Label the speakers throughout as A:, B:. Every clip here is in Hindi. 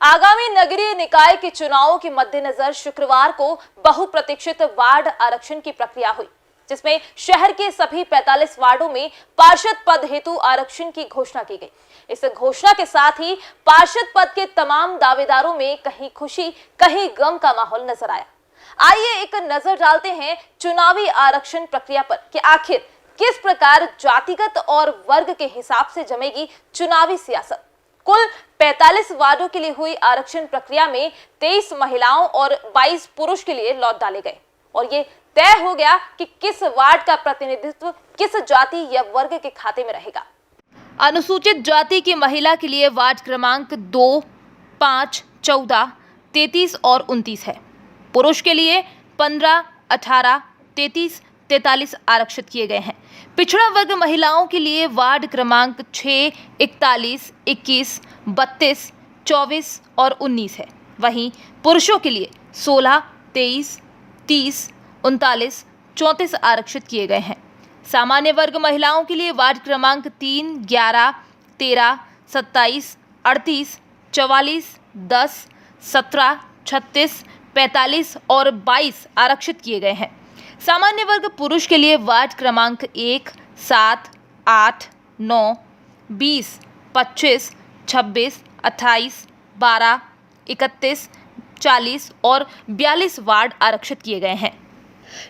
A: आगामी नगरीय निकाय के चुनावों के मद्देनजर शुक्रवार को बहुप्रतीक्षित वार्ड आरक्षण की प्रक्रिया हुई, जिसमें शहर के सभी 45 वार्डों में पार्षद पद हेतु आरक्षण की घोषणा की गई। इस घोषणा के साथ ही पार्षद पद के तमाम दावेदारों में कहीं खुशी कहीं गम का माहौल नजर आया। आइए एक नजर डालते हैं चुनावी आरक्षण प्रक्रिया पर कि आखिर किस प्रकार जातिगत और वर्ग के हिसाब से जमेगी चुनावी सियासत। कुल 45 वार्डों के लिए हुई आरक्षण प्रक्रिया में 23 महिलाओं और 22 पुरुष के लिए लॉट डाले गए और ये तय हो गया कि किस वार्ड का प्रतिनिधित्व किस जाति या वर्ग के खाते में रहेगा। अनुसूचित जाति की महिला के लिए वार्ड क्रमांक 2, 5, 14, 33 और 29 है। पुरुष के लिए 15, 18, 33, 43 आरक्षित किए गए हैं। पिछड़ा वर्ग महिलाओं के लिए वार्ड क्रमांक 6, 41, 21, 32, 24 और 19 है। वहीं पुरुषों के लिए 16, 23, 30, 39, 34 आरक्षित किए गए हैं। सामान्य वर्ग महिलाओं के लिए वार्ड क्रमांक 3, 11, 13, 27, 38, 44, 10, 17, 36, 45 और 22 आरक्षित किए गए हैं। सामान्य वर्ग पुरुष के लिए वार्ड क्रमांक 1, 7, 8, 9, 20, 25, 26, 28, 12, 31, 40 और 42 वार्ड आरक्षित किए गए हैं।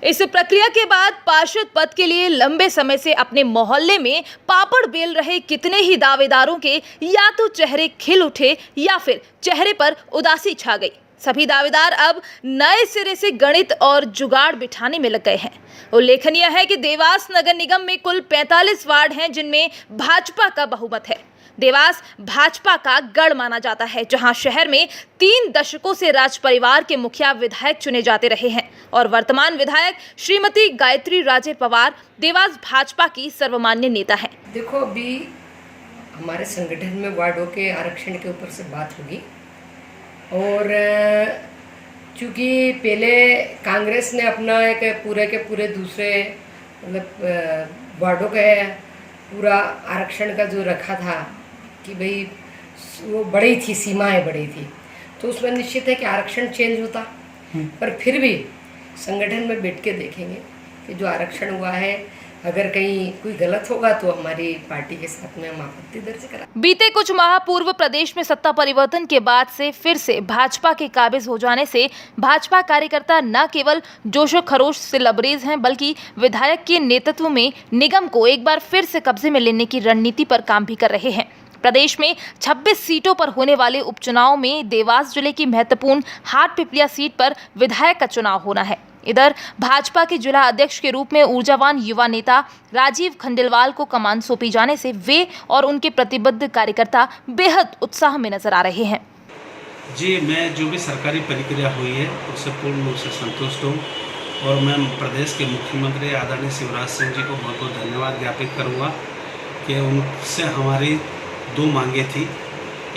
A: इस प्रक्रिया के बाद पार्षद पद के लिए लंबे समय से अपने मोहल्ले में पापड़ बेल रहे कितने ही दावेदारों के या तो चेहरे खिल उठे या फिर चेहरे पर उदासी छा गई। सभी दावेदार अब नए सिरे से गणित और जुगाड़ बिठाने में लग गए हैं। उल्लेखनीय है कि देवास नगर निगम में कुल 45 वार्ड हैं, जिनमें भाजपा का बहुमत है। देवास भाजपा का गढ़ माना जाता है, जहां शहर में 3 दशकों से राज परिवार के मुखिया विधायक चुने जाते रहे हैं और वर्तमान विधायक श्रीमती गायत्री राजे पवार देवास भाजपा की सर्वमान्य नेता हैं।
B: देखो, अभी हमारे संगठन में वार्डों के आरक्षण के ऊपर से बात होगी और चूँकि पहले कांग्रेस ने अपना एक पूरे के पूरे दूसरे मतलब वार्डों का पूरा आरक्षण का जो रखा था कि भाई वो बड़ी थी, सीमाएं बड़ी थी, तो उसमें निश्चित है कि आरक्षण चेंज होता। पर फिर भी संगठन में बैठ के देखेंगे कि जो आरक्षण हुआ है, अगर कहीं कोई गलत होगा तो हमारी पार्टी के साथ में हम आपत्ति दर्ज करा।
A: बीते कुछ माह पूर्व प्रदेश में सत्ता परिवर्तन के बाद से फिर से भाजपा के काबिज हो जाने से भाजपा कार्यकर्ता न केवल जोशो खरोश से लबरेज हैं, बल्कि विधायक के नेतृत्व में निगम को एक बार फिर से कब्जे में लेने की रणनीति पर काम भी कर रहे हैं। प्रदेश में 26 सीटों पर होने वाले उपचुनाव में देवास जिले की महत्वपूर्ण हाटपिपलिया सीट पर विधायक का चुनाव होना है। इधर भाजपा के जिला अध्यक्ष के रूप में ऊर्जावान युवा नेता राजीव खंडेलवाल को कमान सौंपी जाने से वे और उनके प्रतिबद्ध कार्यकर्ता बेहद उत्साह में नजर आ रहे हैं।
C: जी, मैं जो भी सरकारी प्रक्रिया हुई है उससे पूर्ण रूप से संतुष्ट हूँ और मैं प्रदेश के मुख्यमंत्री आदरणीय शिवराज सिंह जी को बहुत बहुत धन्यवाद ज्ञापित करूँगा कि उनसे हमारी 2 मांगे थी।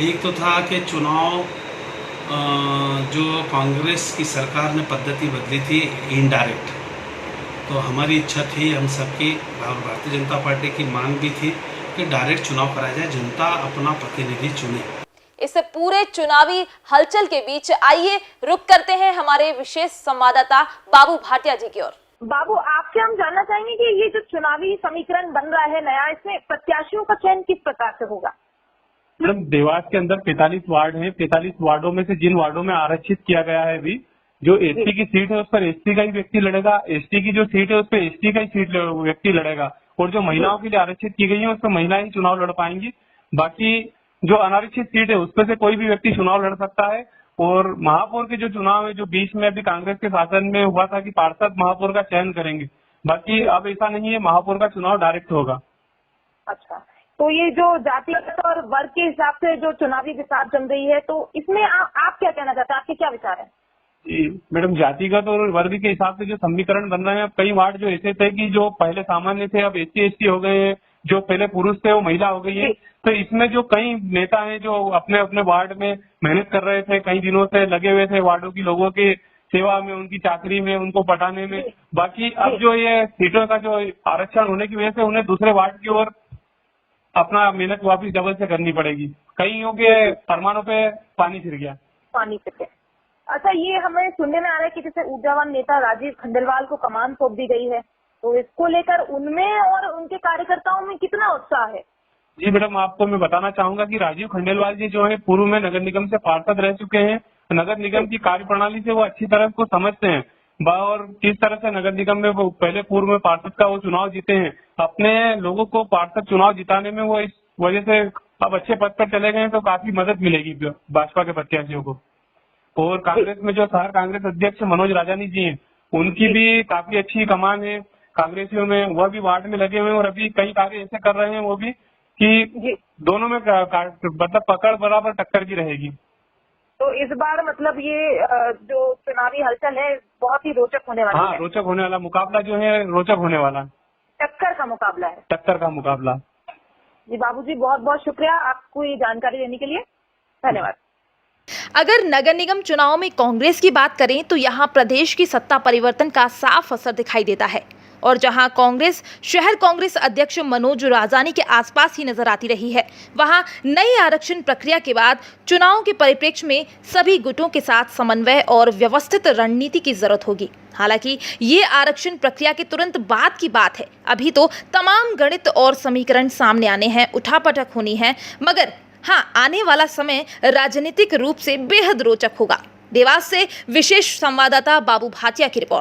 C: एक तो था कि चुनाव जो कांग्रेस की सरकार ने पद्धति बदली थी इनडायरेक्ट, तो हमारी इच्छा थी, हम सबकी और भारतीय जनता पार्टी की मांग भी थी कि डायरेक्ट चुनाव कराया जाए, जनता अपना प्रतिनिधि चुने।
A: इस पूरे चुनावी हलचल के बीच आइए रुक करते हैं हमारे विशेष संवाददाता बाबू भाटिया जी की ओर।
D: बाबू, आपसे हम जानना चाहेंगे कि ये जो चुनावी समीकरण बन रहा है नया, इसमें प्रत्याशियों का चयन किस प्रकार से होगा?
E: मैडम, देवास के अंदर 45 वार्ड हैं। 45 वार्डों में से जिन वार्डों में आरक्षित किया गया है अभी, जो एसटी की सीट है उस पर एसटी का ही व्यक्ति लड़ेगा, एसटी की जो सीट है उस पर एसटी का ही सीट व्यक्ति लड़ेगा और जो महिलाओं के लिए आरक्षित की गई है उस पर महिलाएं ही चुनाव लड़ पाएंगी। बाकी जो अनारक्षित सीट है उस पर से कोई भी व्यक्ति चुनाव लड़ सकता है। और महापौर के जो चुनाव है, जो बीच में अभी कांग्रेस के शासन में हुआ था कि पार्षद महापौर का चयन करेंगे, बाकी अब ऐसा नहीं है, महापौर का चुनाव डायरेक्ट होगा।
D: अच्छा, तो ये जो जातिगत और वर्ग के हिसाब से जो चुनावी विचार जम रही है, तो इसमें आप क्या कहना चाहते हैं? आपके क्या विचार है?
E: मैडम, जातिगत और वर्ग के हिसाब से जो समीकरण बन रहे हैं, कई वार्ड जो ऐसे थे कि जो पहले सामान्य थे अब SC ST हो गए हैं, जो पहले पुरुष थे वो महिला हो गई है। तो इसमें जो कई नेता हैं जो अपने अपने वार्ड में मेहनत कर रहे थे, कई दिनों से लगे हुए थे वार्डों की लोगों के सेवा में, उनकी चाकरी में, उनको पटाने में। बाकी अब जो ये सीटों का जो आरक्षण होने की वजह से उन्हें दूसरे वार्ड की ओर अपना मेहनत वापिस डबल से करनी पड़ेगी। कईयों के फरमानों पे पानी फिर गया।
D: पानी पे। अच्छा, ये हमें सुनने में आ रहा है कि जैसे ऊर्जावान नेता राजीव खंडेलवाल को कमान सौंप दी गई है, तो इसको लेकर उनमें और उनके कार्यकर्ताओं में कितना उत्साह है?
E: जी मैडम, आपको मैं बताना चाहूंगा कि राजीव खंडेलवाल जी जो है पूर्व में नगर निगम से पार्षद रह चुके हैं। नगर निगम की कार्यप्रणाली से वो अच्छी तरह को समझते हैं और किस तरह से नगर निगम में वो पहले पूर्व में पार्षद का वो चुनाव जीते हैं। अपने लोगों को पार्षद चुनाव जिताने में वो इस वजह से अब अच्छे पद पर चले गए हैं, तो काफी मदद मिलेगी भाजपा के प्रत्याशियों को। और कांग्रेस में जो शहर कांग्रेस अध्यक्ष मनोज राजानी जी हैं, उनकी भी काफी अच्छी कमान है कांग्रेसियों में, वह भी वार्ड में लगे हुए हैं और अभी कई कार्य ऐसे कर रहे हैं वो भी कि दोनों में मतलब पकड़ बराबर टक्कर की रहेगी।
D: तो इस बार मतलब ये जो चुनावी हलचल है बहुत ही रोचक होने वाला है।
E: हाँ, रोचक होने वाला मुकाबला जो है, रोचक होने वाला
D: टक्कर का मुकाबला है।
E: टक्कर का मुकाबला।
D: जी बाबूजी, बहुत बहुत शुक्रिया आपको ये जानकारी देने के लिए, धन्यवाद।
A: अगर नगर निगम चुनाव में कांग्रेस की बात करें तो यहां प्रदेश की सत्ता परिवर्तन का साफ असर दिखाई देता है और जहां कांग्रेस शहर कांग्रेस अध्यक्ष मनोज राजानी के आसपास ही नजर आती रही है, वहां नई आरक्षण प्रक्रिया के बाद चुनाव के परिप्रेक्ष्य में सभी गुटों के साथ समन्वय और व्यवस्थित रणनीति की जरूरत होगी। हालांकि ये आरक्षण प्रक्रिया के तुरंत बाद की बात है, अभी तो तमाम गणित और समीकरण सामने आने हैं, उठापटक होनी है, मगर हाँ, आने वाला समय राजनीतिक रूप से बेहद रोचक होगा। देवास से विशेष संवाददाता बाबू भाटिया की रिपोर्ट।